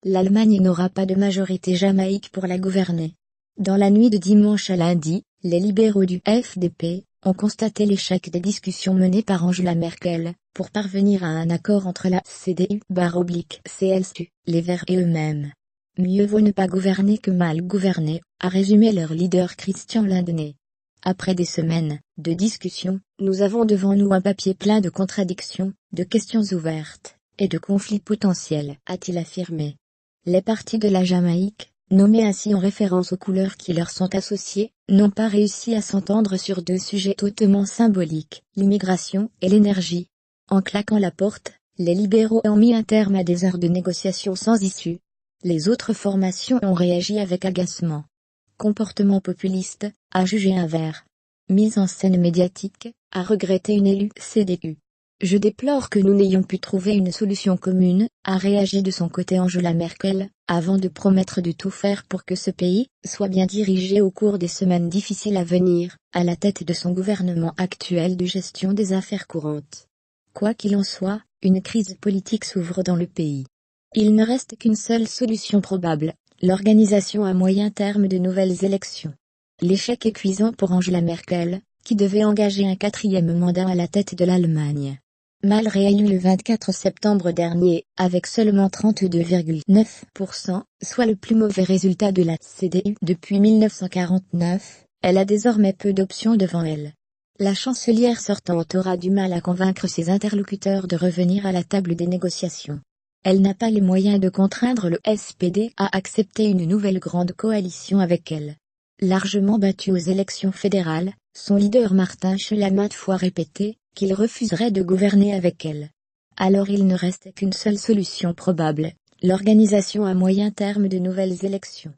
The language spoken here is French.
l'Allemagne n'aura pas de majorité jamaïque pour la gouverner. Dans la nuit de dimanche à lundi, les libéraux du FDP ont constaté l'échec des discussions menées par Angela Merkel pour parvenir à un accord entre la CDU/CSU, les Verts et eux-mêmes. Mieux vaut ne pas gouverner que mal gouverner, a résumé leur leader Christian Lindner. Après des semaines de discussions, nous avons devant nous un papier plein de contradictions, de questions ouvertes et de conflits potentiels, a-t-il affirmé. Les partis de la Jamaïque, nommés ainsi en référence aux couleurs qui leur sont associées, n'ont pas réussi à s'entendre sur deux sujets hautement symboliques, l'immigration et l'énergie. En claquant la porte, les libéraux ont mis un terme à des heures de négociations sans issue. Les autres formations ont réagi avec agacement. Comportement populiste, a jugé un Vert. Mise en scène médiatique, a regretté une élue CDU. Je déplore que nous n'ayons pu trouver une solution commune, a réagi de son côté Angela Merkel, avant de promettre de tout faire pour que ce pays soit bien dirigé au cours des semaines difficiles à venir, à la tête de son gouvernement actuel de gestion des affaires courantes. Quoi qu'il en soit, une crise politique s'ouvre dans le pays. Il ne reste qu'une seule solution probable, l'organisation à moyen terme de nouvelles élections. L'échec est cuisant pour Angela Merkel, qui devait engager un 4e mandat à la tête de l'Allemagne. Mal réélu le 24 septembre dernier, avec seulement 32,9%, soit le plus mauvais résultat de la CDU depuis 1949, elle a désormais peu d'options devant elle. La chancelière sortante aura du mal à convaincre ses interlocuteurs de revenir à la table des négociations. Elle n'a pas les moyens de contraindre le SPD à accepter une nouvelle grande coalition avec elle. Largement battu aux élections fédérales, son leader Martin Schulz a maintes fois répété qu'il refuserait de gouverner avec elle. Alors il ne reste qu'une seule solution probable, l'organisation à moyen terme de nouvelles élections.